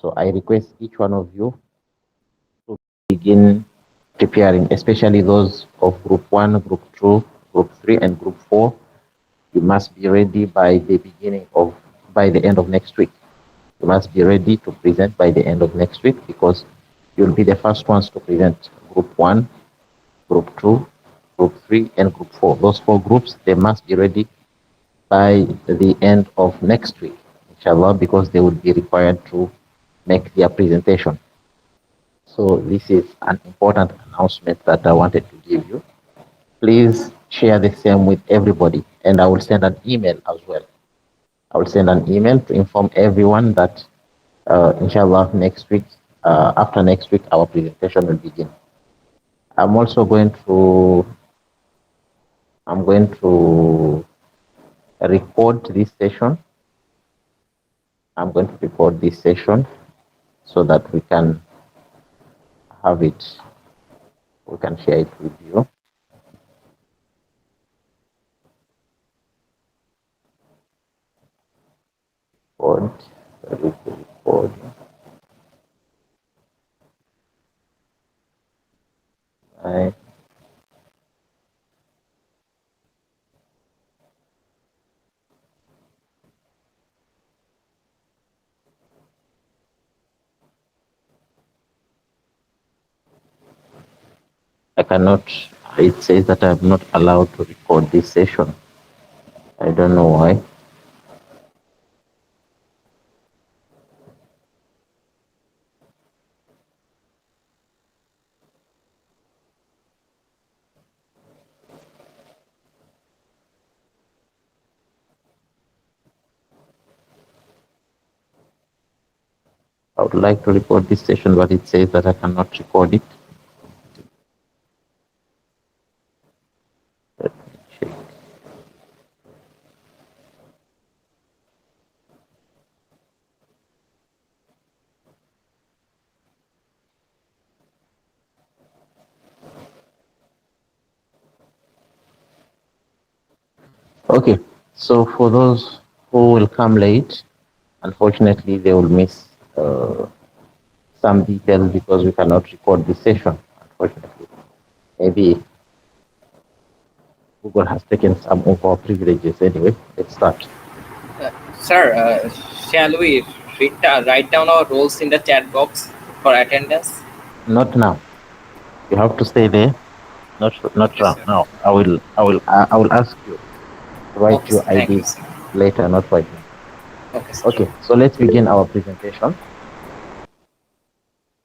So I request each one of you to begin preparing, especially those of Group 1, Group 2, Group 3, and Group 4. You must be ready by the end of next week. You must be ready to present by the end of next week because you'll be the first ones to present. Group 1, Group 2, Group 3, and Group 4. Those four groups, they must be ready by the end of next week, inshallah, because they will be required to make their presentation. So this is an important announcement that I wanted to give you. Please share the same with everybody, and I will send an email as well. I will send an email to inform everyone that, inshallah, next week, after next week, our presentation will begin. I'm also going to record this session. I'm going to record this session so that we can have it, we can share it with you. Record. I cannot, it says that I'm not allowed to record this session. I don't know why. I would like to record this session, but it says that I cannot record it. Let me check. Okay, so for those who will come late, unfortunately, they will miss some details because we cannot record this session, unfortunately. Maybe Google has taken some of our privileges. Anyway, let's start. Sir, shall we write down our roles in the chat box for attendance? Not now. You have to stay there. Not Okay, sir. now. I will ask you to write Okay, your sir. Thank you, IDs sir. later, not right now. Okay, sir. Okay, so let's begin our presentation.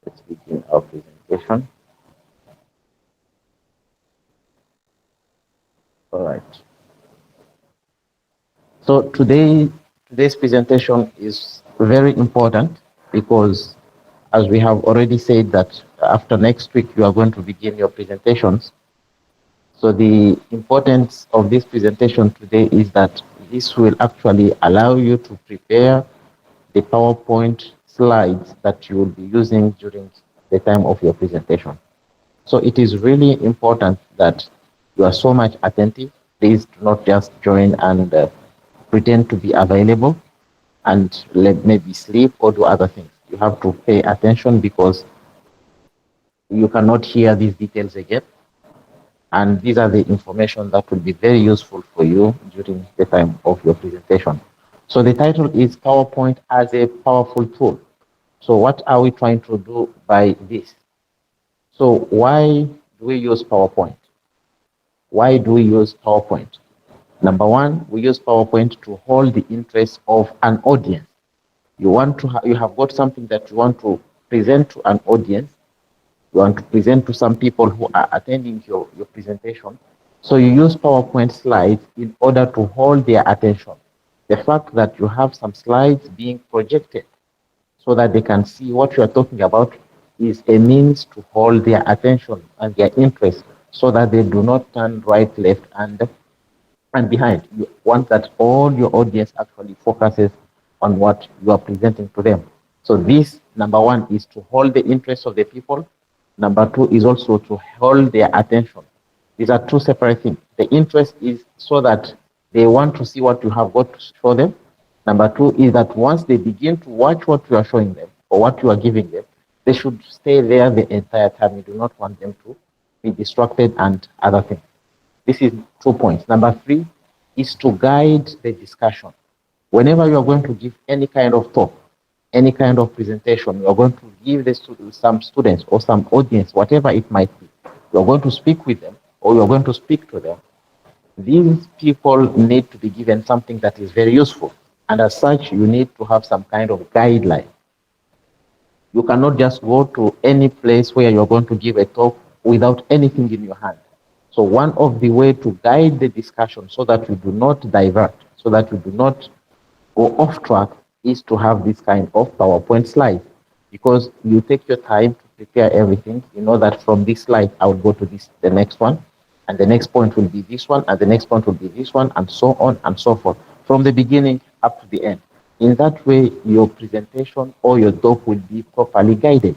Let's begin our presentation. All right. So today's presentation is very important because, as we have already said, that after next week you are going to begin your presentations. So the importance of this presentation today is that this will actually allow you to prepare the PowerPoint slides that you will be using during the time of your presentation. So it is really important that you are so much attentive. Please do not just join and pretend to be available and let maybe sleep or do other things. You have to pay attention because you cannot hear these details again. And these are the information that will be very useful for you during the time of your presentation. So the title is PowerPoint as a powerful tool. So what are we trying to do by this? So why do we use PowerPoint? Why do we use PowerPoint? Number one, we use PowerPoint to hold the interest of an audience. You have got something that you want to present to an audience. You want to present to some people who are attending your presentation. So you use PowerPoint slides in order to hold their attention. The fact that you have some slides being projected so that they can see what you are talking about is a means to hold their attention and their interest so that they do not turn right, left, and behind. You want that all your audience actually focuses on what you are presenting to them. So this, number one, is to hold the interest of the people. Number two is also to hold their attention. These are two separate things. The interest is so that they want to see what you have got to show them. Number two is that once they begin to watch what you are showing them, or what you are giving them, they should stay there the entire time. You do not want them to be distracted and other things. This is 2 points. Number three is to guide the discussion. Whenever you are going to give any kind of talk, any kind of presentation, you are going to give this to some students or some audience, whatever it might be. You are going to speak with them or you are going to speak to them. These people need to be given something that is very useful. And as such, you need to have some kind of guideline. You cannot just go to any place where you're going to give a talk without anything in your hand. So one of the way to guide the discussion so that you do not divert, so that you do not go off track is to have this kind of PowerPoint slide because you take your time to prepare everything. You know that from this slide, I will go to the next one, and the next point will be this one, and the next point will be this one, and so on and so forth, from the beginning up to the end. In that way, your presentation or your talk will be properly guided.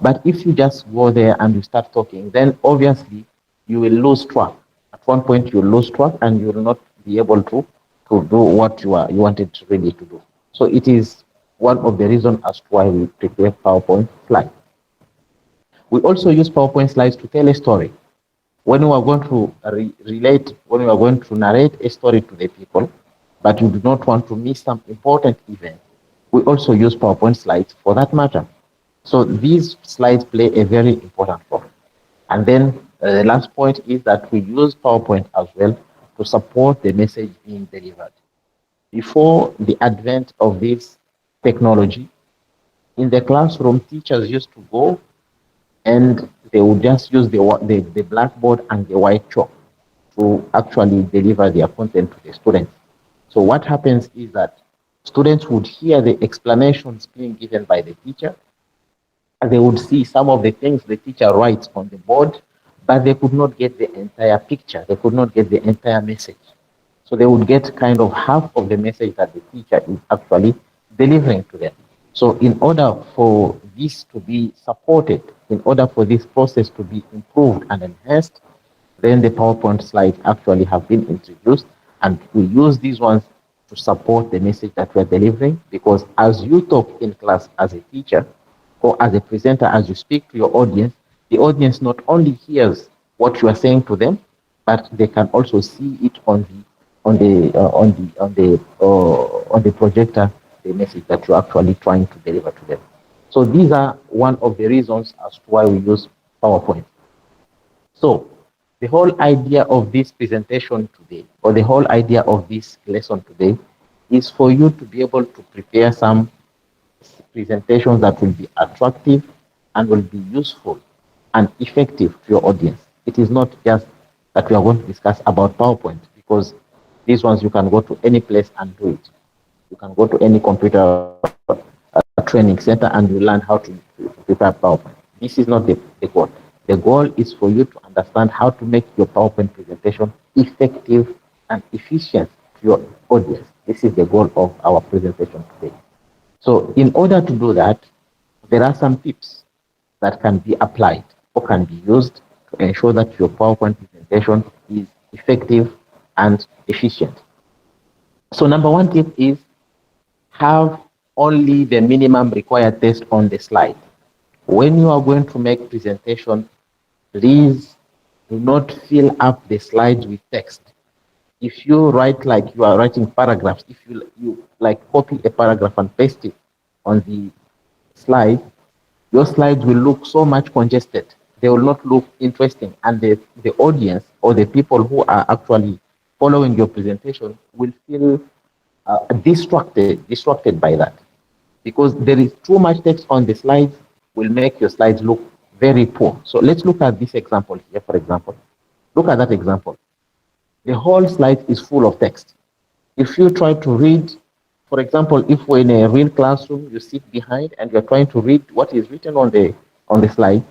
But if you just go there and you start talking, then obviously you will lose track. At one point, you'll lose track and you will not be able to do what you wanted really to do. So it is one of the reasons as to why we prepare PowerPoint slides. We also use PowerPoint slides to tell a story. When we are going to when we are going to narrate a story to the people, but you do not want to miss some important event, we also use PowerPoint slides for that matter. So these slides play a very important role. And then the last point is that we use PowerPoint as well to support the message being delivered. Before the advent of this technology, in the classroom, teachers used to go and they would just use the blackboard and the white chalk to actually deliver their content to the students. So what happens is that students would hear the explanations being given by the teacher, and they would see some of the things the teacher writes on the board, but they could not get the entire picture. They could not get the entire message. So they would get kind of half of the message that the teacher is actually delivering to them. So in order for this to be supported, in order for this process to be improved and enhanced, then the PowerPoint slides actually have been introduced, and we use these ones to support the message that we're delivering. Because as you talk in class as a teacher or as a presenter, as you speak to your audience, the audience not only hears what you are saying to them, but they can also see it on the projector, the message that you're actually trying to deliver to them. So these are one of the reasons as to why we use PowerPoint. So the whole idea of this presentation today, or the whole idea of this lesson today, is for you to be able to prepare some presentations that will be attractive and will be useful and effective to your audience. It is not just that we are going to discuss about PowerPoint, because these ones you can go to any place and do it. You can go to any computer training center and you learn how to prepare PowerPoint. This is not the goal. The goal is for you to understand how to make your PowerPoint presentation effective and efficient to your audience. This is the goal of our presentation today. So in order to do that, there are some tips that can be applied or can be used to ensure that your PowerPoint presentation is effective and efficient. So number one tip is have only the minimum required text on the slide. When you are going to make presentation, please do not fill up the slides with text. If you write like you are writing paragraphs, if you like copy a paragraph and paste it on the slide, your slides will look so much congested. They will not look interesting, and the audience or the people who are actually following your presentation will feel distracted by that, because there is too much text on the slides will make your slides look very poor. So let's look at this example here. For example, look at that example. The whole slide is full of text. If you try to read, for example, if we're in a real classroom, you sit behind and you're trying to read what is written on the slide,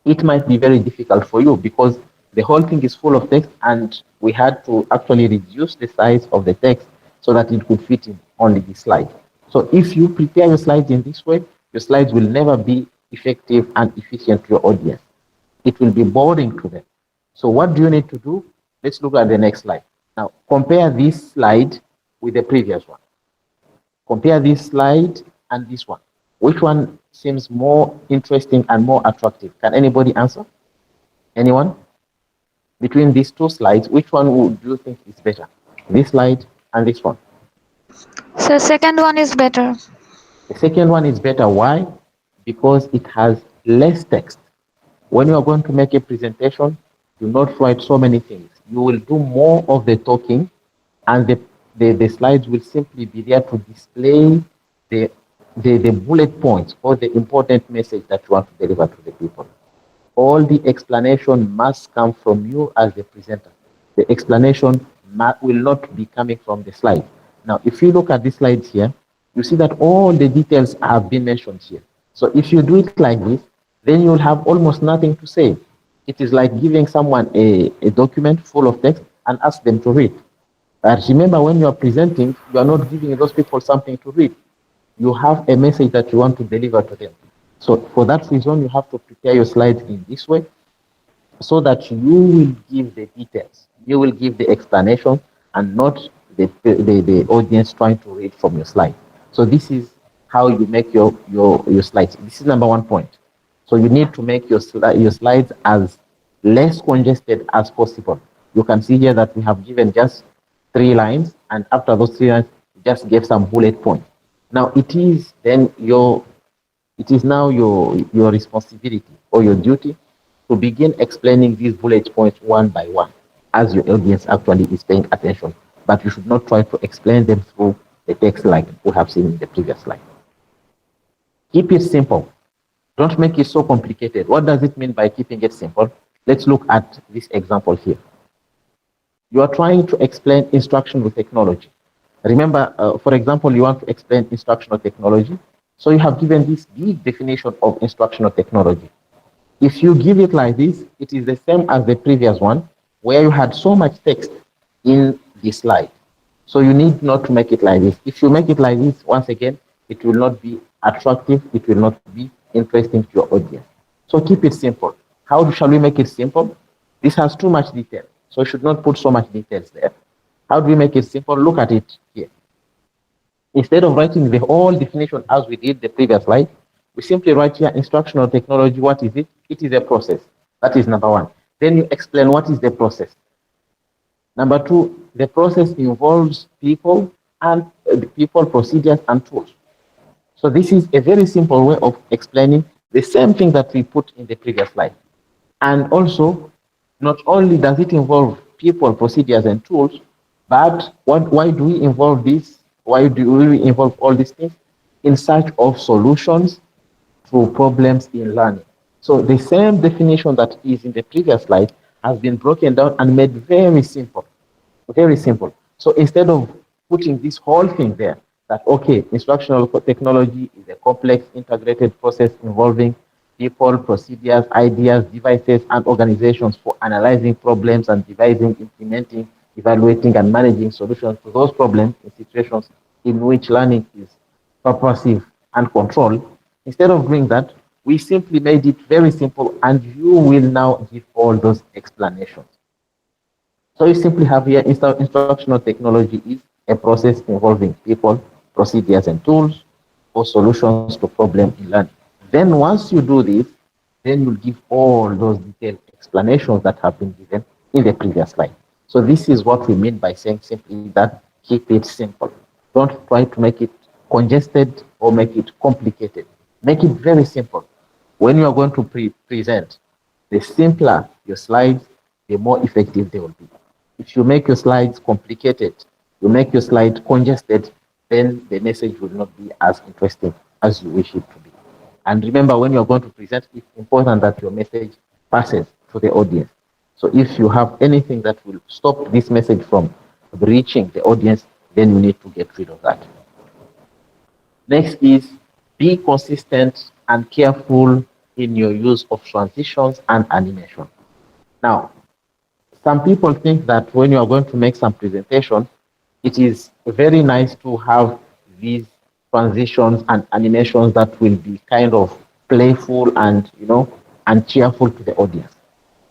it might be very difficult for you because the whole thing is full of text, and we had to actually reduce the size of the text so that it could fit in only the slide. So if you prepare your slides in this way, your slides will never be effective and efficient to your audience. It will be boring to them. So what do you need to do? Let's look at the next slide. Now compare this slide with the previous one. Compare this slide and this one. Which one seems more interesting and more attractive? Can anybody answer? Anyone? Between these two slides, which one would you think is better? This slide and this one. So second one is better. The second one is better. Why? Because it has less text. When you are going to make a presentation, do not write so many things. You will do more of the talking, and the slides will simply be there to display the, the bullet points or the important message that you want to deliver to the people. All the explanation must come from you as the presenter. The explanation will not be coming from the slide. Now, if you look at the slides here, you see that all the details have been mentioned here. So if you do it like this, then you'll have almost nothing to say. It is like giving someone a document full of text and ask them to read. But remember, when you are presenting, you are not giving those people something to read. You have a message that you want to deliver to them. So for that reason, you have to prepare your slides in this way so that you will give the details, you will give the explanation, and not the audience trying to read from your slide. So this is how you make your slides. This is number one point. So you need to make your slides as less congested as possible. You can see here that we have given just 3 lines, and after those 3 lines, we just gave some bullet points. Now it is now your responsibility or your duty to begin explaining these bullet points one by one as your audience actually is paying attention. But you should not try to explain them through the text like we have seen in the previous slide. Keep it simple. Don't make it so complicated. What does it mean by keeping it simple? Let's look at this example here. You are trying to explain instructional technology. Remember, for example, you want to explain instructional technology. So you have given this big definition of instructional technology. If you give it like this, it is the same as the previous one, where you had so much text in the slide. So you need not to make it like this. If you make it like this, once again, it will not be attractive. It will not be interesting to your audience. So keep it simple. How shall we make it simple? This has too much detail, so you should not put so much details there. How do we make it simple? Look at it here. Instead of writing the whole definition as we did the previous slide, we simply write here instructional technology. What is it? It is a process. That is number one. Then you explain what is the process. Number two, the process involves people and people, procedures, and tools. So this is a very simple way of explaining the same thing that we put in the previous slide. And also, not only does it involve people, procedures, and tools, but why do we involve this? Why do we involve all these things? In search of solutions to problems in learning. So the same definition that is in the previous slide has been broken down and made very simple. Very simple. So instead of putting this whole thing there, that okay, instructional technology is a complex integrated process involving people, procedures, ideas, devices, and organizations for analyzing problems and devising, implementing, evaluating, and managing solutions to those problems in situations in which learning is purposive and controlled. Instead of doing that, we simply made it very simple, and you will now give all those explanations. So you simply have here instructional technology is a process involving people, procedures, and tools or solutions to problems in learning. Then once you do this, then you'll give all those detailed explanations that have been given in the previous slide. So this is what we mean by saying simply that keep it simple. Don't try to make it congested or make it complicated. Make it very simple. When you are going to present, the simpler your slides, the more effective they will be. If you make your slides complicated, you make your slide congested, then the message will not be as interesting as you wish it to be. And remember, when you're going to present, it's important that your message passes to the audience. So if you have anything that will stop this message from reaching the audience, then you need to get rid of that. Next is be consistent and careful in your use of transitions and animation. Now, some people think that when you are going to make some presentation, it is very nice to have these transitions and animations that will be kind of playful and and cheerful to the audience.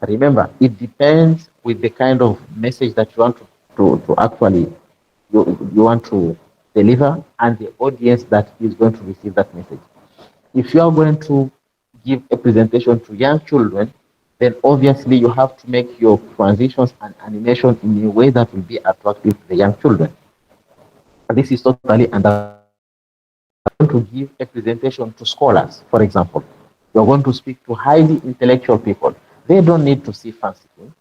Remember, it depends with the kind of message that you want to actually you want to deliver and the audience that is going to receive that message. If you are going to give a presentation to young children, then obviously you have to make your transitions and animation in a way that will be attractive to the young children. This is totally understandable. Going to give a presentation to scholars, for example. You're going to speak to highly intellectual people. They don't need to see fancy things.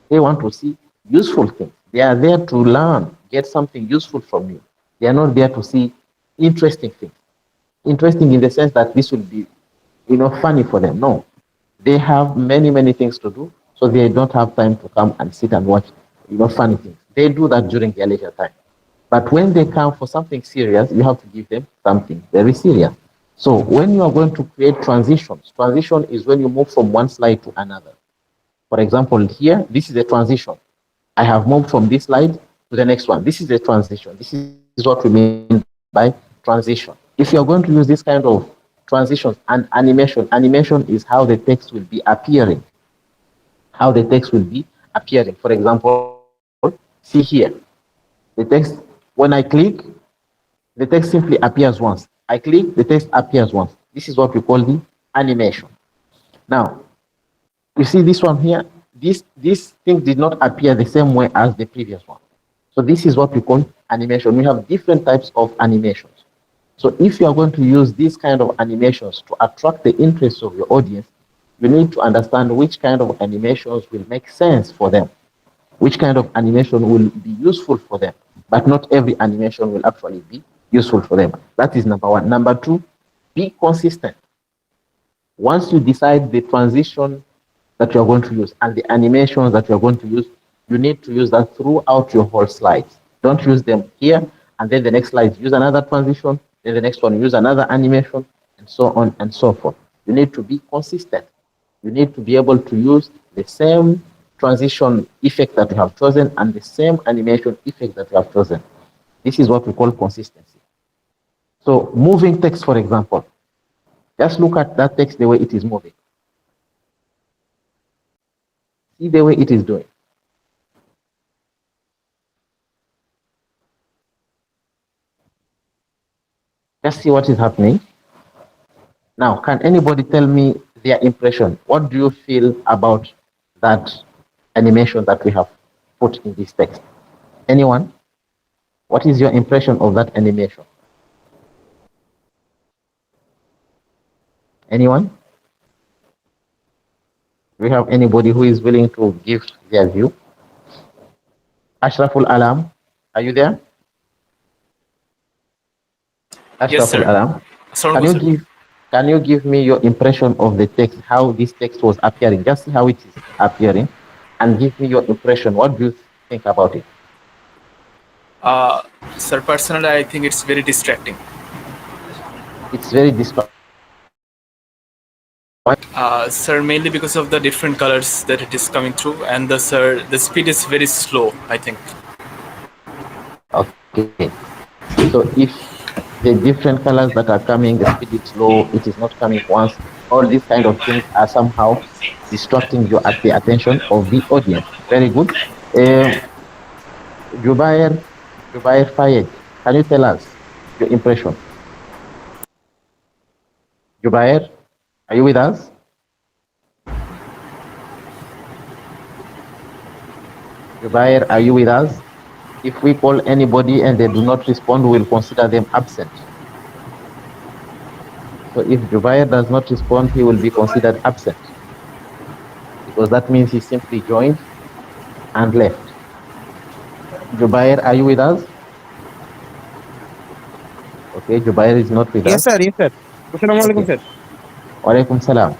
They want to see useful things. They are there to learn, get something useful from you. They are not there to see interesting things. Interesting in the sense that this will be, funny for them. No, they have many, many things to do, so they don't have time to come and sit and watch, funny things. They do that during their leisure time. But when they come for something serious, you have to give them something very serious. So when you are going to create transitions, transition is when you move from one slide to another. For example, here, this is a transition. I have moved from this slide to the next one. This is a transition. This is what we mean by transition. If you're going to use this kind of transitions and animation is how the text will be appearing. How the text will be appearing. For example, see here, the text, when I click, the text simply appears once. I click, the text appears once. This is what we call the animation. Now, you see this one here, this thing did not appear the same way as the previous one. So this is what we call animation. We have different types of animations. So if you are going to use these kind of animations to attract the interest of your audience, you need to understand which kind of animations will make sense for them, which kind of animation will be useful for them. But not every animation will actually be useful for them. That is number one. Number two, be consistent. Once you decide the transition that you're going to use and the animations that you're going to use, you need to use that throughout your whole slides. Don't use them here and then the next slide use another transition, then the next one use another animation, and so on and so forth. You need to be consistent. You need to be able to use the same transition effect that you have chosen and the same animation effect that you have chosen. This is what we call consistency. So moving text, for example, just look at that text the way it is moving. See the way it is doing. Just see what is happening. Now, can anybody tell me their impression? What do you feel about that animation that we have put in this text? Anyone? What is your impression of that animation? Anyone? Do we have anybody who is willing to give their view? Ashraful Alam, are you there? Yes, Ashraful sir. Alam, Sound can good, you sir. give can you give me your impression of the text, how this text was appearing? Just see how it is appearing, and give me your impression. What do you think about it? Uh, Sir, personally, I think it's very distracting. It's very distracting. Why? Sir, mainly because of the different colors that it is coming through, and the speed is very slow, I think. Okay. So if the different colors that are coming, the speed is slow, it is not coming once, all these kind of things are somehow distracting you at the attention of the audience. Very good. Um, Jubair, Jubair Fayed, can you tell us your impression? Jubair, are you with us? Jubair, are you with us? If we call anybody and they do not respond, we'll consider them absent. So if Jubair does not respond, he will be considered absent because that means he simply joined and left. Jubair, are you with us? Okay, Jubair is not with Yes, us. sir. Yes, sir. Assalamu alaikum, Okay. sir. Walaikum salam.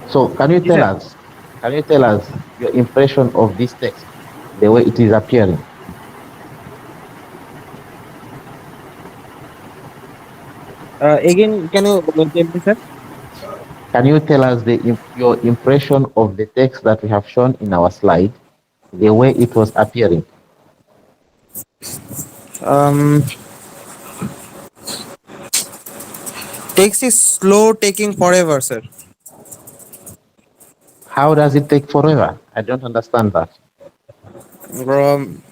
So Yes, sir. can you tell us your impression of this text, the way it is appearing? Again, can you tell me, sir? Can you tell us your impression of the text that we have shown in our slide, the way it was appearing? Um, Text is slow, taking forever, sir. How does it take forever? I don't understand that. Um,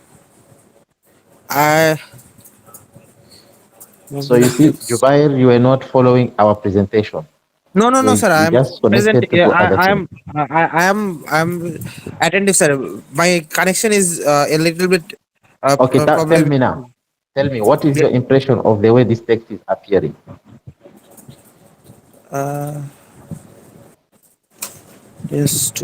I So you see, Jubair, you were not following our presentation. No, no, no, sir. I You am just present. connected to Yeah, do other things. I am attentive, sir. My connection is a little bit Okay, tell probably. me now. Tell me, what is Yeah, your impression of the way this text is appearing? uh, just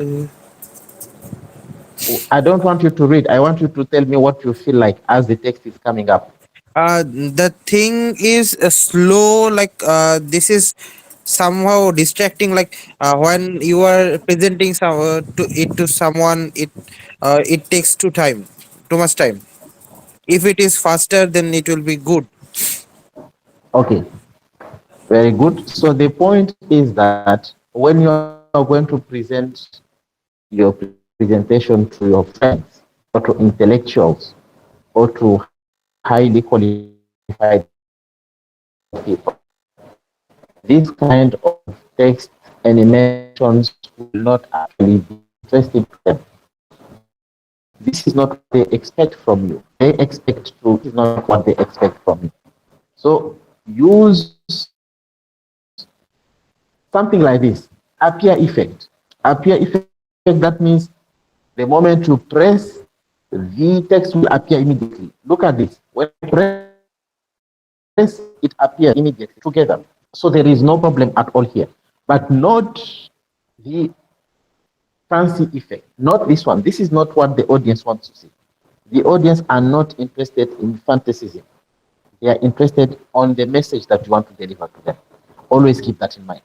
I don't want you to read. I want you to tell me what you feel like as the text is coming up. the thing is slow. Like this is somehow distracting. Like when you are presenting some to someone, it takes too much time. If it is faster, then it will be good. Okay, very good. So the point is that when you are going to present your presentation to your friends or to intellectuals or to highly qualified people, this kind of text animations will not actually be interesting to them. This is not what they expect from you. They expect to, this is not what they expect from you. So use something like this, appear effect. Appear effect, that means the moment you press, the text will appear immediately. Look at this. When I press, it appears immediately together. So there is no problem at all here. But not the fancy effect. Not this one. This is not what the audience wants to see. The audience are not interested in fantasism. They are interested on the message that you want to deliver to them. Always keep that in mind.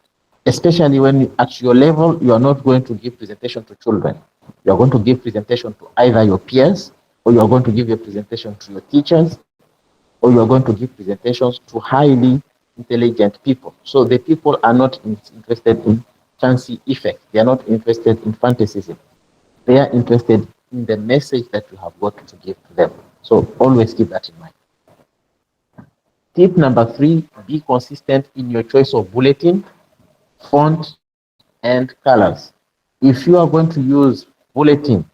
Especially when at your level you are not going to give presentation to children. You are going to give presentation to either your peers, or you are going to give your presentation to your teachers, or you are going to give presentations to highly intelligent people. So the people are not interested in fancy effect. They are not interested in fantasism. They are interested in the message that you have got to give to them. So always keep that in mind. Tip number 3, be consistent in your choice of bulletin, font, and colors. If you are going to use bulletin,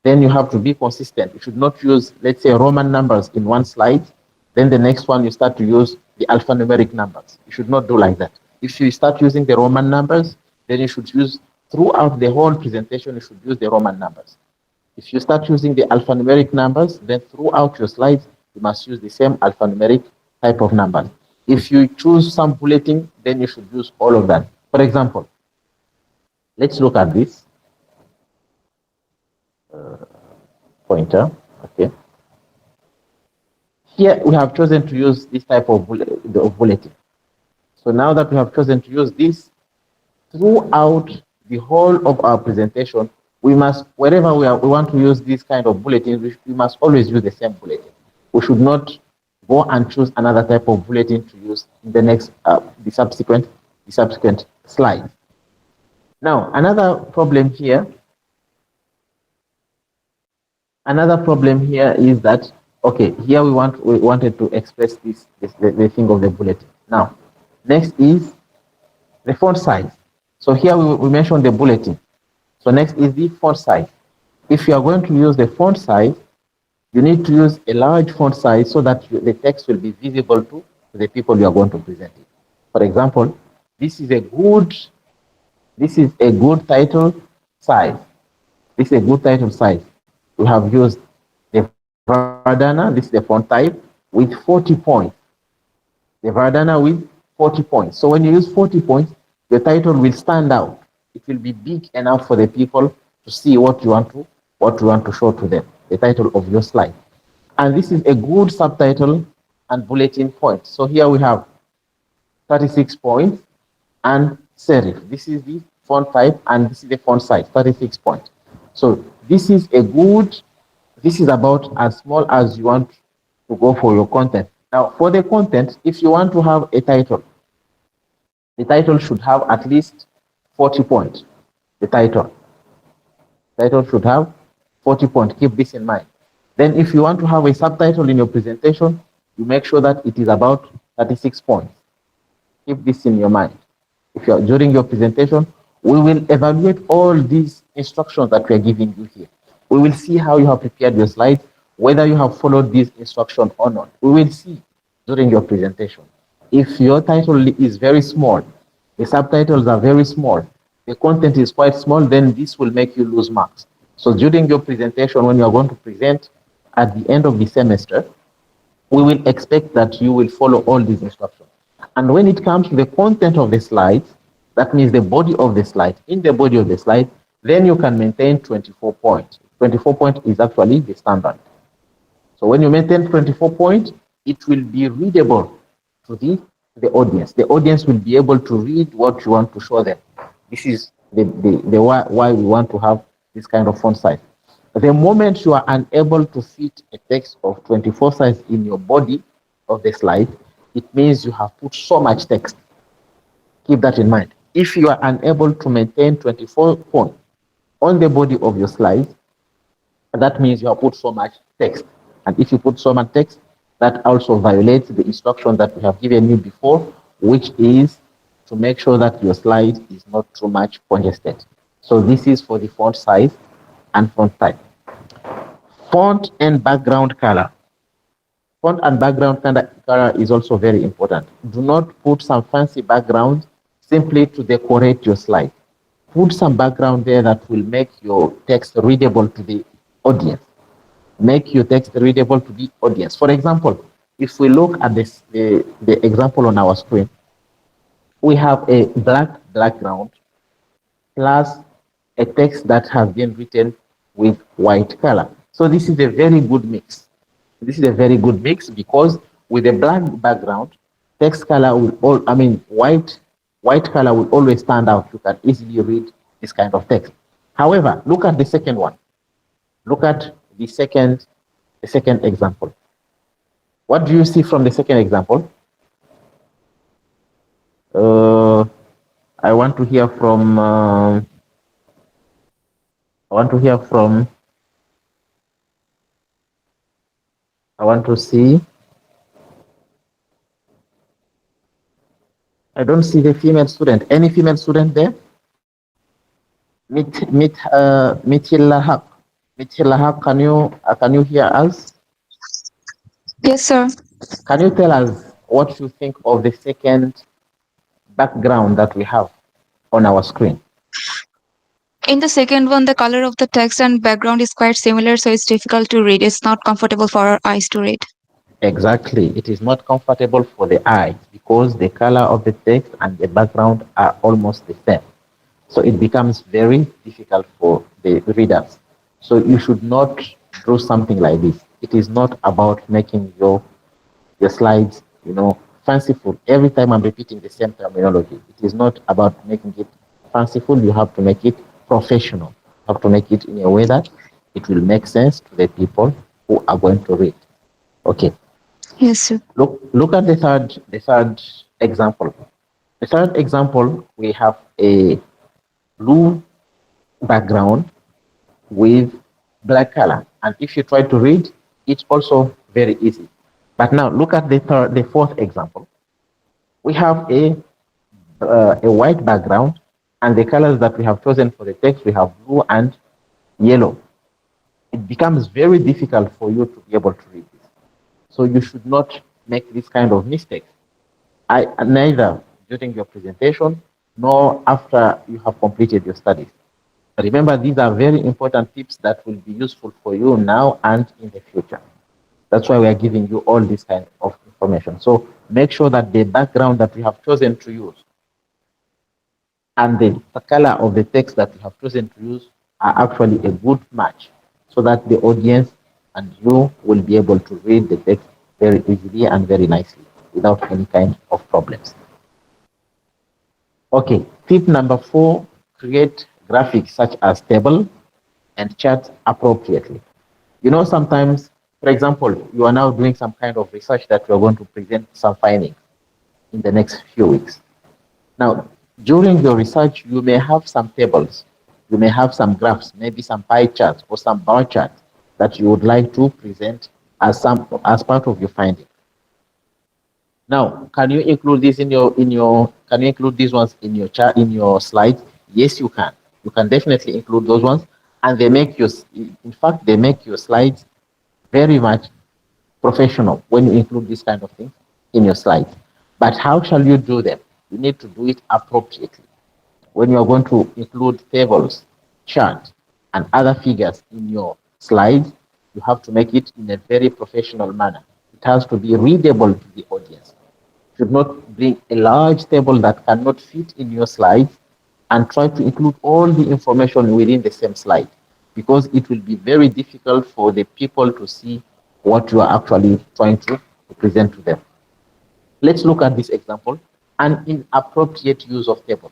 then you have to be consistent. You should not use, let's say, Roman numbers in one slide. Then the next one, you start to use the alphanumeric numbers. You should not do like that. If you start using the Roman numbers, then you should use throughout the whole presentation, you should use the Roman numbers. If you start using the alphanumeric numbers, then throughout your slides, you must use the same alphanumeric type of numbers. If you choose some bulletin, then you should use all of that. For example, let's look at this pointer. Okay. Here we have chosen to use this type of bulletin. So now that we have chosen to use this throughout the whole of our presentation, we must, wherever we want to use this kind of bulletin, we must always use the same bulletin. We should not go and choose another type of bulletin to use in the next, the subsequent slide. Now, another problem here is that, okay, here we wanted to express the thing of the bulletin. Now, next is the font size. So here we mentioned the bulletin. So next is the font size. If you are going to use the font size, you need to use a large font size so that the text will be visible to the people you are going to present it. For example, this is a good title size. This is a good title size. We have used the Verdana, this is the font type, with 40 points. The Verdana with 40 points. So when you use 40 points, the title will stand out. It will be big enough for the people to see what you want to show to them, the title of your slide. And this is a good subtitle and bulletin point. So here we have 36 points and serif. This is the font type and this is the font size, 36 points. So this is about as small as you want to go for your content. Now, for the content, if you want to have a title, the title should have at least 40 points. The title should have 40 points. Keep this in mind. Then if you want to have a subtitle in your presentation, you make sure that it is about 36 points. Keep this in your mind. If you are during your presentation, we will evaluate all these instructions that we are giving you here. We will see how you have prepared your slides, whether you have followed these instructions or not. We will see. during your presentation. If your title is very small, the subtitles are very small, the content is quite small, then this will make you lose marks. So during your presentation, when you are going to present at the end of the semester, we will expect that you will follow all these instructions. And when it comes to the content of the slides, that means the body of the slide, in the body of the slide, then you can maintain 24 points. 24 points is actually the standard. So when you maintain 24 points, it will be readable to the audience. The audience will be able to read what you want to show them. This is the why we want to have this kind of font size. The moment you are unable to fit a text of 24 size in your body of the slide, it means you have put so much text. Keep that in mind. If you are unable to maintain 24 points on the body of your slide, that means you have put so much text. And if you put so much text, that also violates the instruction that we have given you before, which is to make sure that your slide is not too much congested. So this is for the font size and font type. Font and background color. Font and background color is also very important. Do not put some fancy background simply to decorate your slide. Put some background there that will make your text readable to the audience. Make your text readable to the audience. For example, if we look at the example on our screen, we have a black background plus a text that has been written with white color. So this is a very good mix. This is a very good mix because with a black background, text color will all, I mean, white color will always stand out. You can easily read this kind of text. However, look at the second one. Look at the second example. What do you see from the second example? Uh, I want to hear from. I want to hear from. I want to see. I don't see the female student. Any female student there? Mitillahak. Mitillahak, can you hear us? Yes, sir. Can you tell us what you think of the second background that we have on our screen? In the second one, the color of the text and background is quite similar, so it's difficult to read. It's not comfortable for our eyes to read. Exactly. It is not comfortable for the eye because the color of the text and the background are almost the same. So it becomes very difficult for the readers. So you should not draw something like this. It is not about making your slides, fanciful. Every time I'm repeating the same terminology. It is not about making it fanciful. You have to make it professional. You have to make it in a way that it will make sense to the people who are going to read. Okay. Yes, sir. Look at the third example. The third example, we have a blue background with black color. And if you try to read, it's also very easy. But now look at the fourth example. We have a white background, and the colors that we have chosen for the text, we have blue and yellow. It becomes very difficult for you to be able to read this. So you should not make this kind of mistake. Neither during your presentation nor after you have completed your studies. Remember, these are very important tips that will be useful for you now and in the future. That's why we are giving you all this kind of information. So make sure that the background that we have chosen to use and the color of the text that we have chosen to use are actually a good match so that the audience and you will be able to read the text very easily and very nicely without any kind of problems. Okay, tip number 4, create graphics such as table and charts appropriately. Sometimes, for example, you are now doing some kind of research that you are going to present some findings in the next few weeks. Now, during your research, you may have some tables, you may have some graphs, maybe some pie charts or some bar charts that you would like to present as part of your finding. Now, can you include this can you include these ones in your chart, in your slides? Yes, you can. You can definitely include those ones, and in fact, they make your slides very much professional when you include this kind of thing. in your slides. But how shall you do them? You need to do it appropriately. When you are going to include tables, charts, and other figures in your slides, you have to make it in a very professional manner. It has to be readable to the audience. You should not bring a large table that cannot fit in your slides and try to include all the information within the same slide, because it will be very difficult for the people to see what you are actually trying to present to them. Let's look at this example, an inappropriate use of table.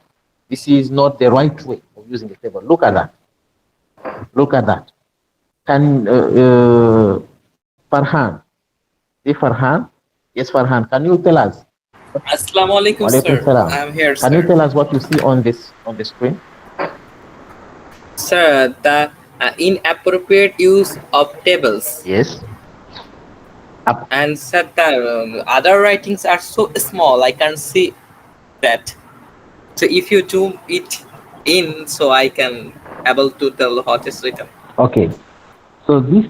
This is not the right way of using a table. Look at that. Look at that. Can Farhan, is Farhan? Yes, Farhan. Can you tell us? Assalamu alaikum, Walaikum sir. salam. I'm here, Can you sir. tell us what you see on the screen? Sir, the inappropriate use of tables. Yes. And sir, the other writings are so small, I can't see that. So if you zoom it in, so I can able to tell what is written. Okay. So this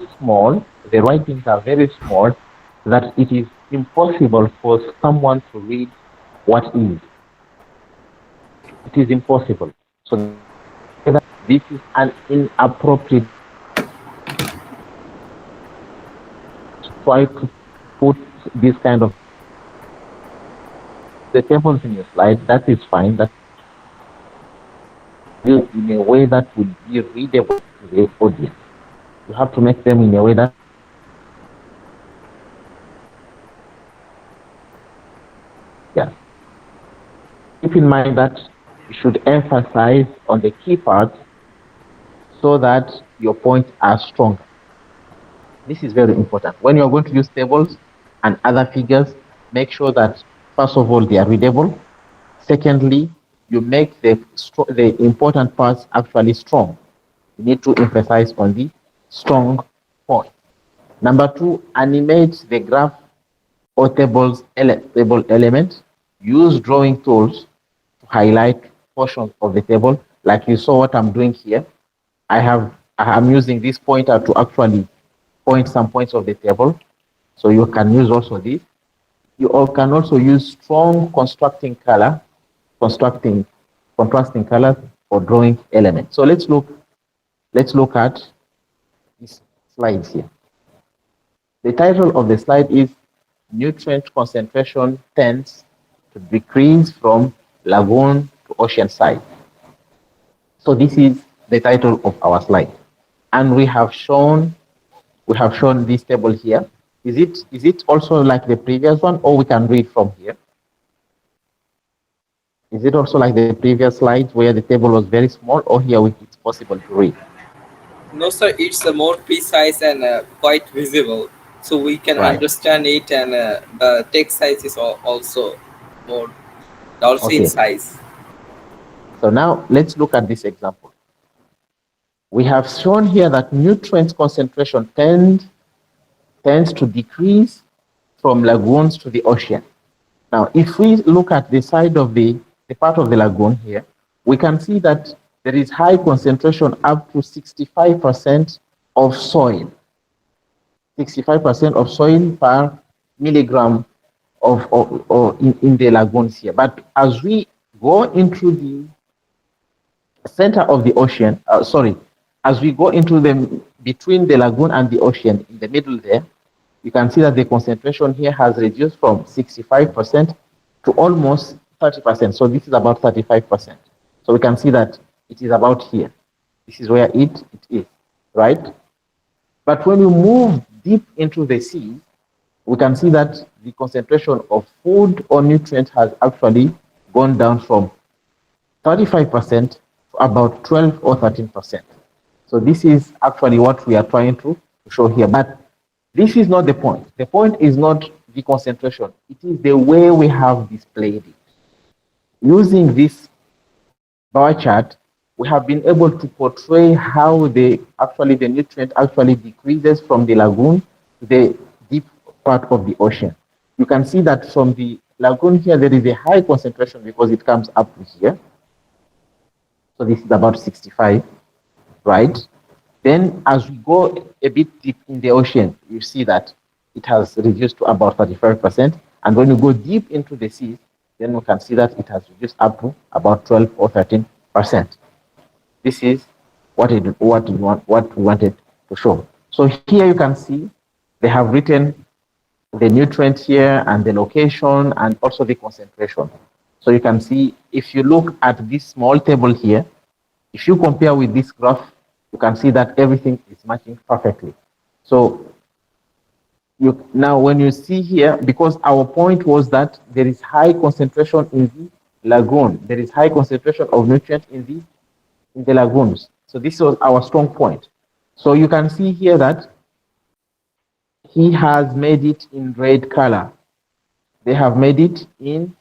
is small, the writings are very small, that it is impossible for someone to read what is. It is impossible. So this is an inappropriate. Try to put this kind of the tables in your slide. That is fine. That in a way that will be readable to the audience. You have to make them in a way that yeah. Keep in mind that you should emphasize on the key parts so that your points are strong. This is very important. When you're going to use tables and other figures, make sure that first of all they are readable. Secondly, you make the important parts actually strong. You need to emphasize on the strong point. Number two, animate the graph or table element. Use drawing tools to highlight portions of the table. Like you saw what I'm doing here. I'm using this pointer to actually point some points of the table. So you can use also this. You can also use strong constructing contrasting colors for drawing elements. So let's look at this slide here. The title of the slide is Nutrient Concentration Tends to Decrease from Lagoon to Ocean Side. So this is the title of our slide. And we have shown this table here. Is it also like the previous one, or we can read from here? Is it also like the previous slide where the table was very small, or here it's possible to read? No, sir, it's more precise and quite visible, so we can Right. understand it, and the text size is also more, also in Okay. size. So now let's look at this example. We have shown here that nutrient concentration tends to decrease from lagoons to the ocean. Now, if we look at the side of the part of the lagoon here, we can see that there is high concentration up to 65% of soil. 65% of soil per milligram of in the lagoons here. But as we go into the center of the ocean, as we go into the between the lagoon and the ocean in the middle there, you can see that the concentration here has reduced from 65% to almost 30%. So this is about 35%. So we can see that it is about here. This is where it is, right? But when we move deep into the sea, we can see that the concentration of food or nutrient has actually gone down from 35% to about 12 or 13%. So this is actually what we are trying to show here. But this is not the point. The point is not the concentration. It is the way we have displayed it. Using this bar chart, we have been able to portray how the nutrient actually decreases from the lagoon to the deep part of the ocean. You can see that from the lagoon here, there is a high concentration because it comes up to here. So this is about 65, right? Then as we go a bit deep in the ocean, you see that it has reduced to about 35%. And when you go deep into the seas, then we can see that it has reduced up to about 12 or 13%. This is what we wanted to show. So here you can see they have written the nutrient here and the location and also the concentration. So you can see if you look at this small table here, if you compare with this graph, you can see that everything is matching perfectly. So now when you see here, because our point was that there is high concentration in the lagoon, there is high concentration of nutrients in the lagoons. So this was our strong point. So you can see here that he has made it in red color. They have made it in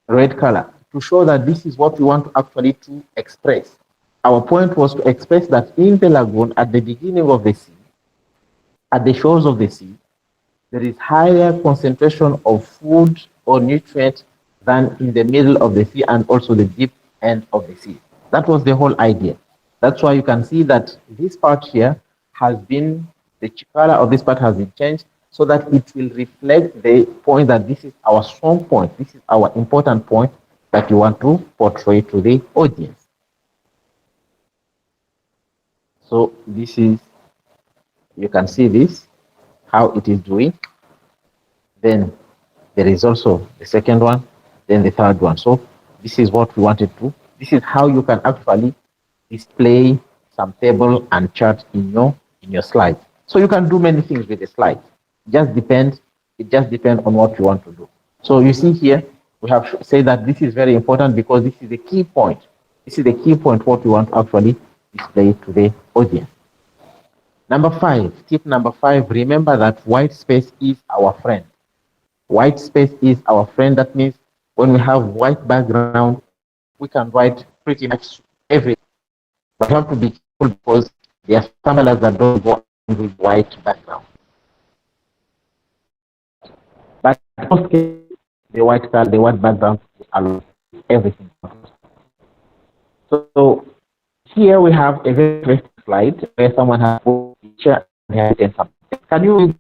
red color to show that this is what we want to actually to express. Our point was to express that in the lagoon, at the beginning of the sea, at the shores of the sea, there is higher concentration of food or nutrient than in the middle of the sea and also the deep end of the sea. That was the whole idea. That's why you can see that this part here has been, the color of this part has been changed so that it will reflect the point that this is our strong point, this is our important point that you want to portray to the audience. So this is, you can see this, how it is doing. Then there is also the second one, then the third one. So this is what we wanted to. This is how you can actually display some table and chart in your slide. So you can do many things with the slide. Just depends. It just depends on what you want to do. So you see here, we have said that this is very important because this is the key point. This is the key point what we want to actually display to the audience. Number 5, tip number 5, remember that white space is our friend. White space is our friend. That means when we have white background, we can write pretty much everything. But you have to be careful because there are some colors that don't go with white background. But in most cases, the white color, the white background allows everything. So here we have a very interesting slide where someone has put a picture and has written something. Can you read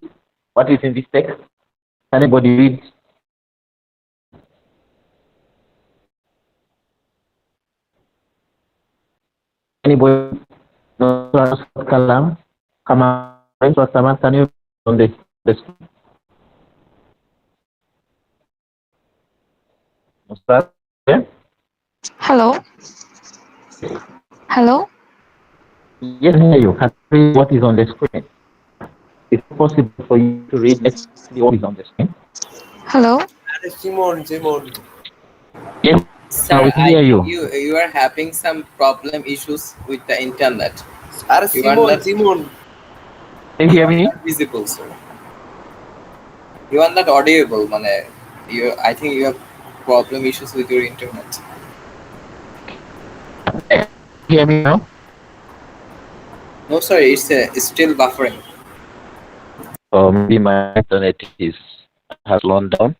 what is in this text? Can anybody read? Anybody? No, Kalam? Come on, can you on the screen? Ustaz? Yeah? Hello? Hello? Yes, I hear you. Can you read what is on the screen? Is it possible for you to read exactly what is on the screen? Hello? Simon. Yes, Sir, we can I hear think you. you are having some problem issues with the internet. You are Simon. Can you hear me? not visible, sir. You are not audible, mane. I think you have problem issues with your internet. Hear me now? No, sir, it's still buffering. Or maybe my internet is has slowed down.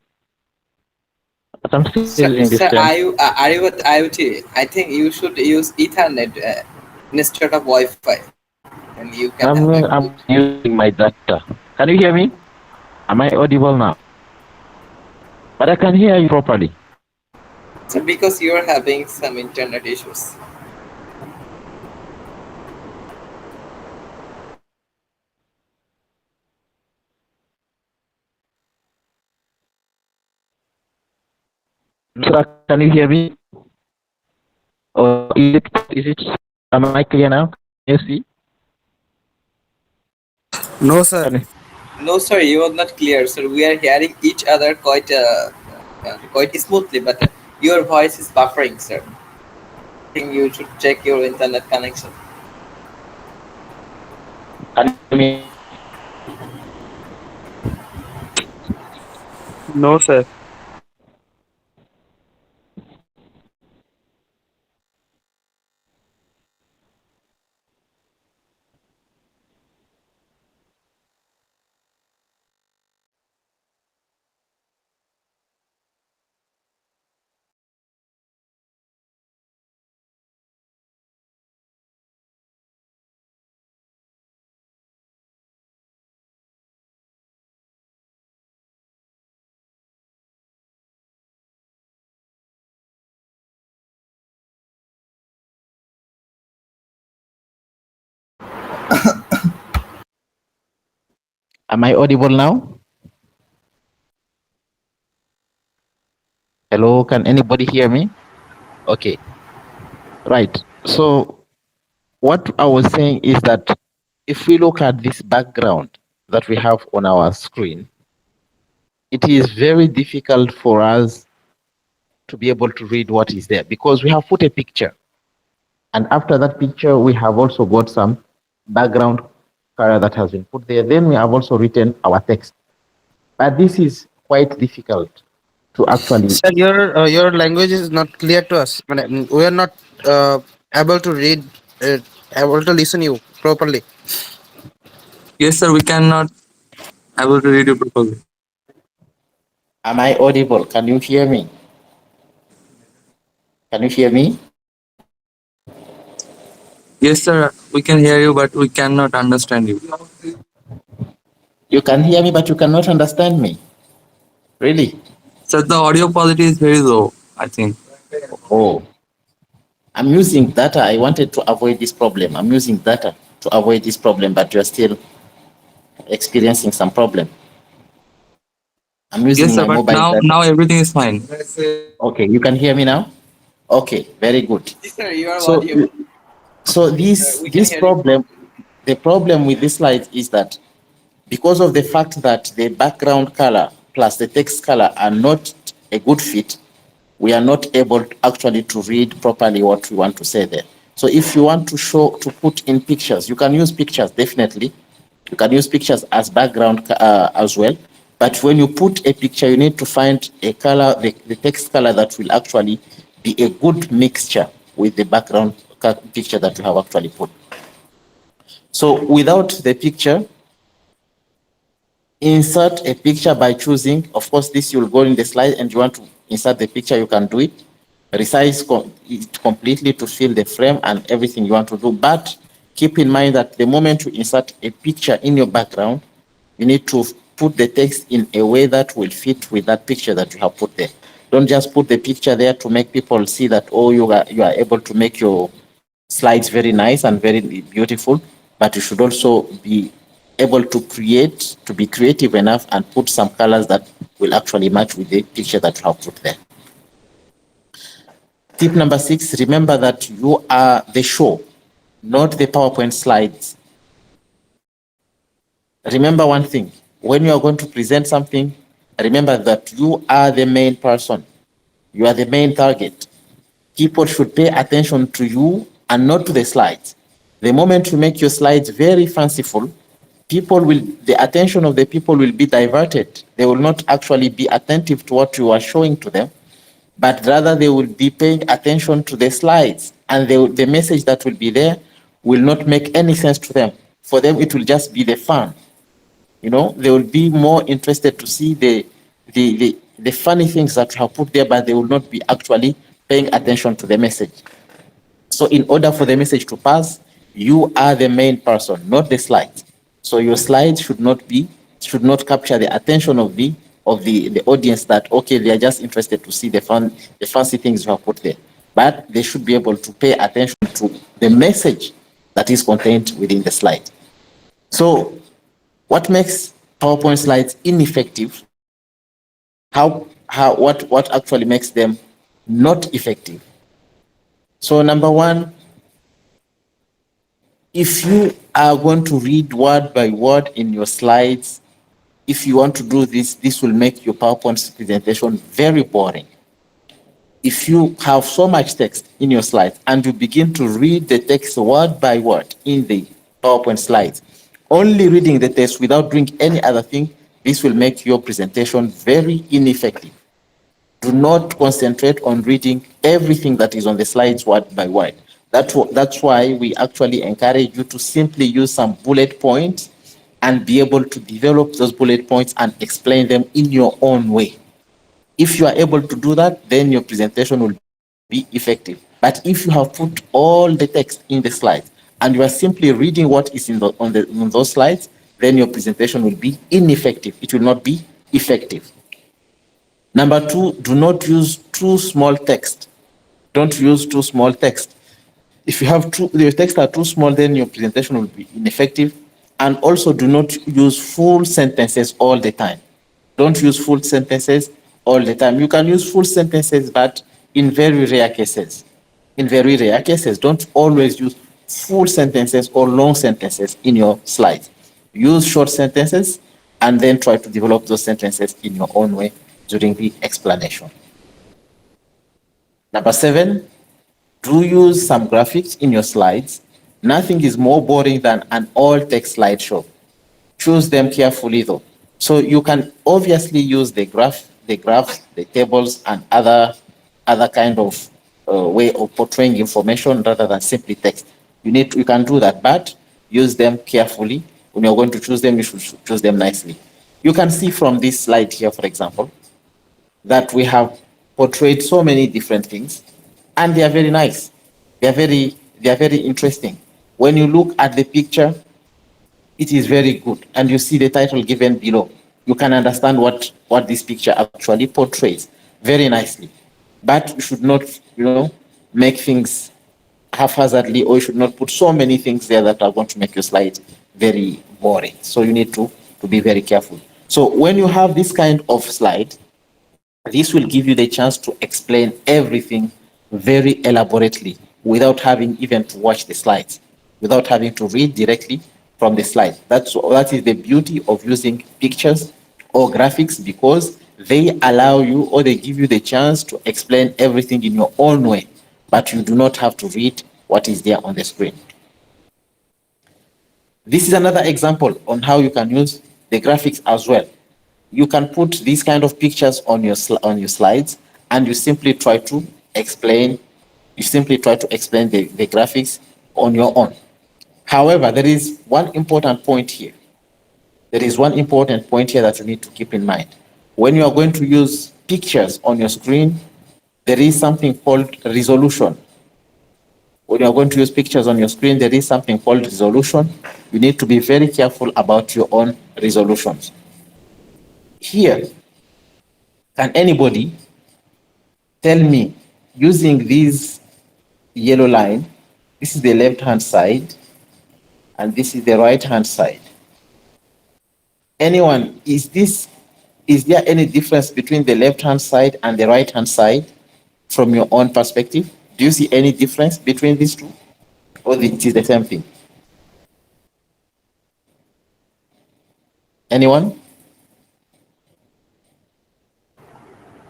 But I'm still using this Sir, term. are you with IoT? I think you should use Ethernet instead of Wi-Fi, and you can have a I'm good. using my data. Can you hear me? Am I audible now? But I can hear you properly. So because you are having some internet issues. Nusrat, can you hear me? Or is it am I clear now? Can you see? No, sir. No, sir, you are not clear, sir. We are hearing each other quite smoothly, but your voice is buffering, sir. I think you should check your internet connection. Can you hear me? No, sir. Am I audible now? Hello, can anybody hear me? Okay, right. So what I was saying is that if we look at this background that we have on our screen, it is very difficult for us to be able to read what is there because we have put a picture. And after that picture, we have also got some background color that has been put there. Then we have also written our text. But this is quite difficult to actually. Sir, your language is not clear to us. We are not uh, able to read, uh, able to listen you properly. Yes, sir, we cannot able to read you properly. Am I audible? Can you hear me? Can you hear me? Yes, sir, we can hear you, but we cannot understand you. You can hear me, but you cannot understand me. Really? Sir, the audio quality is very low, I think. Oh, I'm using data. I wanted to avoid this problem. I'm using data to avoid this problem, but you're still experiencing some problem. I'm Yes, using sir, my but mobile now data. now everything is fine. Okay, you can hear me now? Okay, very good. Sir, you are So, audio. so this We can this hear you. problem, the problem with this slide is that because of the fact that the background color plus the text color are not a good fit, we are not able actually to read properly what we want to say there. So if you want to show, to put in pictures, you can use pictures, definitely. You can use pictures as background as well. But when you put a picture, you need to find a color, the text color that will actually be a good mixture with the background picture that you have actually put. So without the picture, insert a picture by choosing, of course, this you'll go in the slide and you want to insert the picture, you can do it. Resize it completely to fill the frame and everything you want to do. But keep in mind that the moment you insert a picture in your background, you need to put the text in a way that will fit with that picture that you have put there. Don't just put the picture there to make people see that, oh, you are able to make your slides very nice and very beautiful, but you should also be able to create, to be creative enough and put some colors that will actually match with the picture that you have put there. Tip number 6, remember that you are the show, not the PowerPoint slides. Remember one thing, when you are going to present something, remember that you are the main person. You are the main target. People should pay attention to you and not to the slides. The moment you make your slides very fanciful, the attention of the people will be diverted. They will not actually be attentive to what you are showing to them, but rather they will be paying attention to the slides, and the message that will be there will not make any sense to them. For them, it will just be the fun. They will be more interested to see the funny things that you have put there, but they will not be actually paying attention to the message. So in order for the message to pass, you are the main person, not the slides. So your slides should not capture the attention of the audience, that okay, they are just interested to see the fancy things you have put there. But they should be able to pay attention to the message that is contained within the slide. So what makes PowerPoint slides ineffective? What actually makes them not effective? So number one, if you are going to read word by word in your slides, if you want to do this, this will make your PowerPoint presentation very boring. If you have so much text in your slides and you begin to read the text word by word in the PowerPoint slides, only reading the text without doing any other thing, this will make your presentation very ineffective. Do not concentrate on reading everything that is on the slides word by word. That's why we actually encourage you to simply use some bullet points and be able to develop those bullet points and explain them in your own way. If you are able to do that, then your presentation will be effective. But if you have put all the text in the slides and you are simply reading what is on those slides, then your presentation will be ineffective. It will not be effective. Number two, do not use too small text. Don't use too small text. If your text are too small, then your presentation will be ineffective. And also do not use full sentences all the time. Don't use full sentences all the time. You can use full sentences, but in very rare cases. In very rare cases, don't always use full sentences or long sentences in your slides. Use short sentences and then try to develop those sentences in your own way during the explanation. Number 7, do use some graphics in your slides. Nothing is more boring than an all text slideshow. Choose them carefully though. So you can obviously use the graphs, the tables, and other kind of way of portraying information rather than simply text. You can do that, but use them carefully. When you're going to choose them, you should choose them nicely. You can see from this slide here, for example, that we have portrayed so many different things, and they are very nice. They are very interesting. When you look at the picture, it is very good, and you see the title given below. You can understand what this picture actually portrays very nicely. But you should not, make things haphazardly, or you should not put so many things there that are going to make your slide very boring. So you need to be very careful. So when you have this kind of slide, this will give you the chance to explain everything very elaborately without having even to watch the slides, without having to read directly from the slide. That is the beauty of using pictures or graphics, because they allow you, or they give you the chance to explain everything in your own way, but you do not have to read what is there on the screen. This is another example on how you can use the graphics as well. You can put these kind of pictures on your slides, and you simply try to explain. The graphics on your own. However, there is one important point here. That you need to keep in mind. When you are going to use pictures on your screen, there is something called resolution. When you are going to use pictures on your screen, there is something called resolution. You need to be very careful about your own resolutions. Here, can anybody tell me, using this yellow line, this is the left-hand side, and this is the right-hand side. Anyone, is there any difference between the left-hand side and the right-hand side from your own perspective? Do you see any difference between these two? Or it is the same thing? Anyone?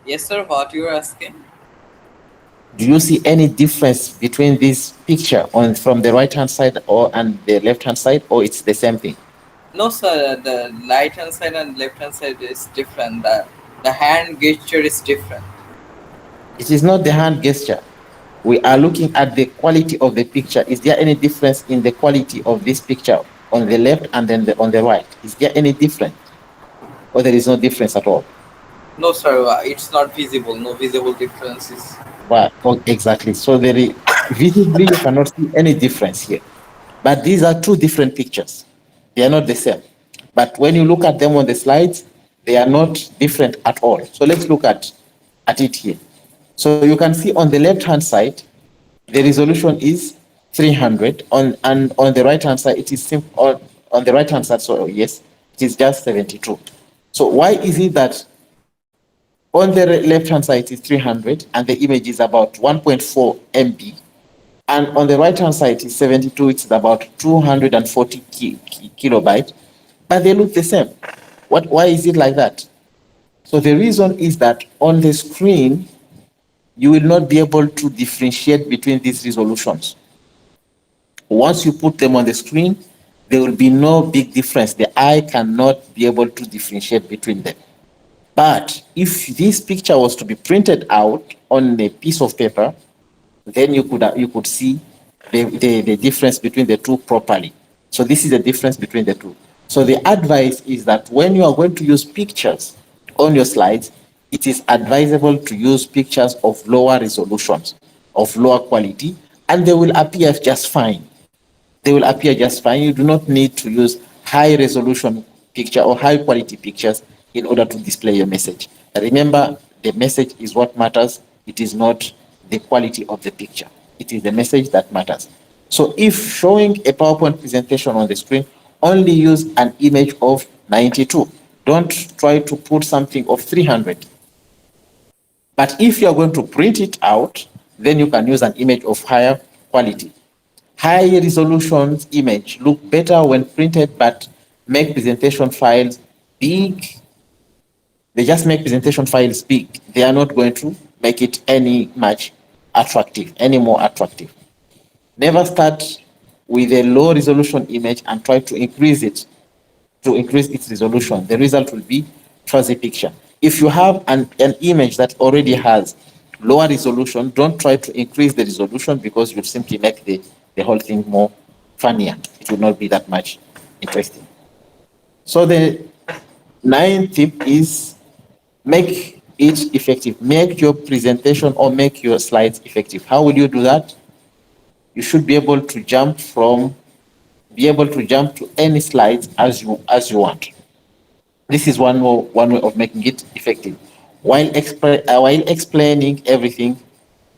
Yes, sir. What you are asking? Do you see any difference between this picture from the right-hand side and the left-hand side, or it's the same thing? No, sir. The right hand side and left hand side is different. The hand gesture is different. It is not the hand gesture. We are looking at the quality of the picture. Is there any difference in the quality of this picture on the left and then on the right? Is there any difference, or there is no difference at all? No, sir. It's not visible. No visible differences. Exactly. So visibly you cannot see any difference here. But these are two different pictures. They are not the same. But when you look at them on the slides, they are not different at all. So let's look at it here. So you can see on the left-hand side, the resolution is 300. And on the right-hand side, it is on the right-hand side. So yes, it is just 72. So why is it that on the left-hand side it is 300 and the image is about 1.4 MB, and on the right-hand side it is 72, it's about 240 kilobytes, but they look the same? Why is it like that? So the reason is that on the screen, you will not be able to differentiate between these resolutions. Once you put them on the screen, there will be no big difference. The eye cannot be able to differentiate between them. But if this picture was to be printed out on a piece of paper, then you could see the difference between the two properly. So this is the difference between the two. So the advice is that when you are going to use pictures on your slides, it is advisable to use pictures of lower resolutions, of lower quality, and they will appear just fine. You do not need to use high resolution picture or high quality pictures in order to display your message. Remember, the message is what matters. It is not the quality of the picture. It is the message that matters. So if showing a PowerPoint presentation on the screen only use an image of 92. Don't try to put something of 300. But if you're going to print it out, then you can use an image of higher quality. High resolution image look better when printed, but make presentation files big. They just make presentation files big. They are not going to make it any much attractive, any more attractive. Never start with a low resolution image and try to increase it to increase its resolution. The result will be fuzzy picture. If you have an image that already has lower resolution, don't try to increase the resolution because you'll simply make the whole thing more funnier. It will not be that much interesting. So the ninth tip is make it effective. Make your presentation or make your slides effective. How will you do that? You should be able to jump to any slides as you want. This is one way of making it effective. While explaining everything,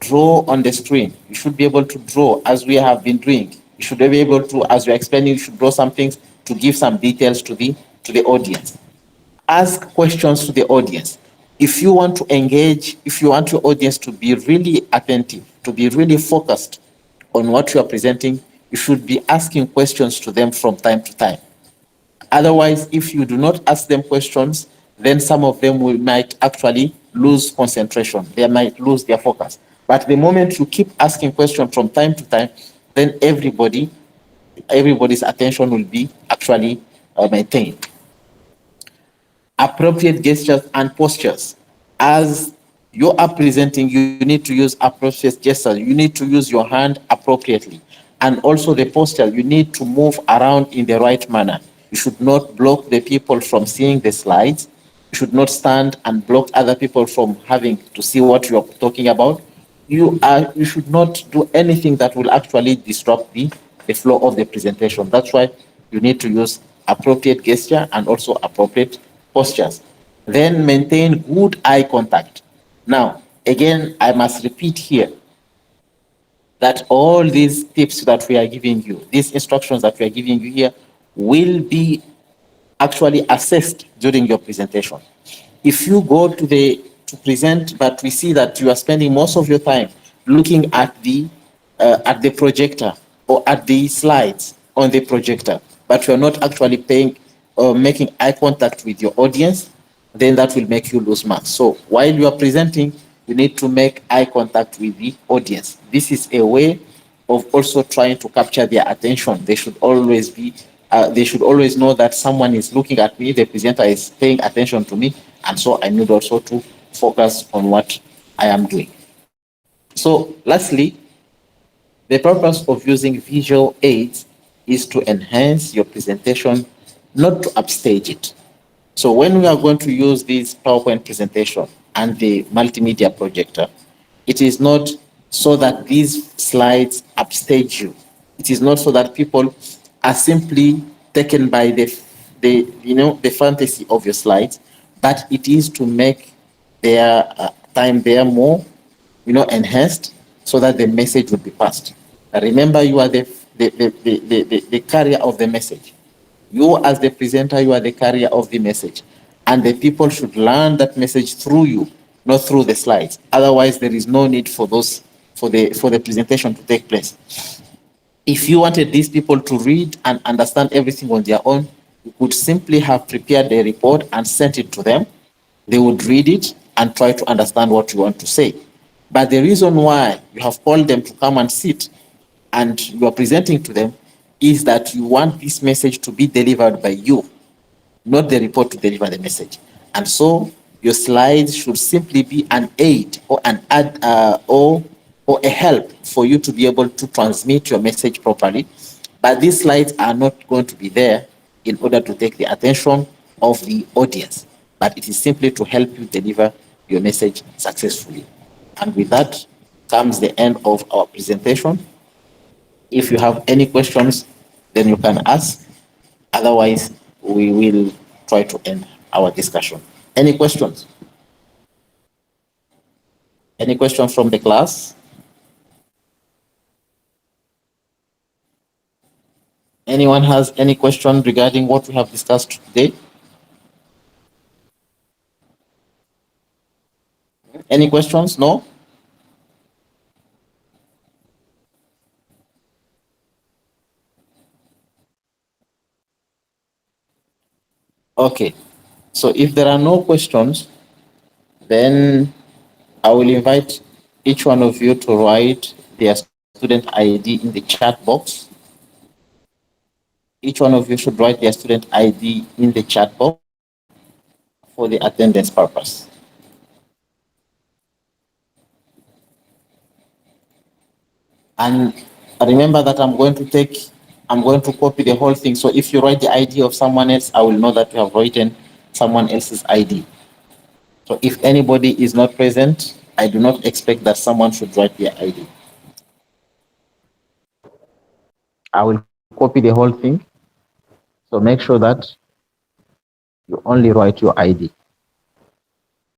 draw on the screen. You should be able to draw as we have been doing. You should be able to, as you're explaining, you should draw some things to give some details to the audience. Ask questions to the audience. If you want to engage, if you want your audience to be really attentive, to be really focused on what you are presenting, you should be asking questions to them from time to time. Otherwise, if you do not ask them questions, then some of them might actually lose concentration. They might lose their focus. But the moment you keep asking questions from time to time, then everybody's attention will be actually maintained. Appropriate gestures and postures. As you are presenting, you need to use appropriate gestures. You need to use your hand appropriately. And also the posture, you need to move around in the right manner. You should not block the people from seeing the slides. You should not stand and block other people from having to see what you are talking about. You should not do anything that will actually disrupt the flow of the presentation. That's why you need to use appropriate gesture and also appropriate postures. Then maintain good eye contact. Now, again, I must repeat here that all these tips that we are giving you, these instructions that we are giving you here, will be actually assessed during your presentation. If you go to present, but we see that you are spending most of your time looking at the projector or at the slides on the projector, but you are not actually paying or making eye contact with your audience, then that will make you lose marks. So while you are presenting, you need to make eye contact with the audience. This is a way of also trying to capture their attention. They should always know that someone is looking at me, the presenter is paying attention to me, and so I need also to focus on what I am doing. So lastly, the purpose of using visual aids is to enhance your presentation, not to upstage it. So when we are going to use this PowerPoint presentation and the multimedia projector, it is not so that these slides upstage you. It is not so that people are simply taken by the fantasy of your slides, but it is to make their time there more enhanced so that the message will be passed. Remember, you are the carrier of the message. You, as the presenter, you are the carrier of the message. And the people should learn that message through you, not through the slides. Otherwise, there is no need for the presentation to take place. If you wanted these people to read and understand everything on their own, you could simply have prepared a report and sent it to them. They would read it and try to understand what you want to say. But the reason why you have called them to come and sit and you are presenting to them is that you want this message to be delivered by you, not the report to deliver the message. And so your slides should simply be an aid or an add or a help for you to be able to transmit your message properly. But these slides are not going to be there in order to take the attention of the audience, but it is simply to help you deliver your message successfully. And with that comes the end of our presentation. If you have any questions, then you can ask. Otherwise, we will try to end our discussion. Any questions? Any questions from the class? Anyone has any question regarding what we have discussed today? Any questions? No? Okay. So if there are no questions, then I will invite each one of you to write their student ID in the chat box. Each one of you should write their student ID in the chat box for the attendance purpose. And remember that I'm going to copy the whole thing. So if you write the ID of someone else, I will know that you have written someone else's ID. So if anybody is not present, I do not expect that someone should write their ID. I will copy the whole thing. So make sure that you only write your ID.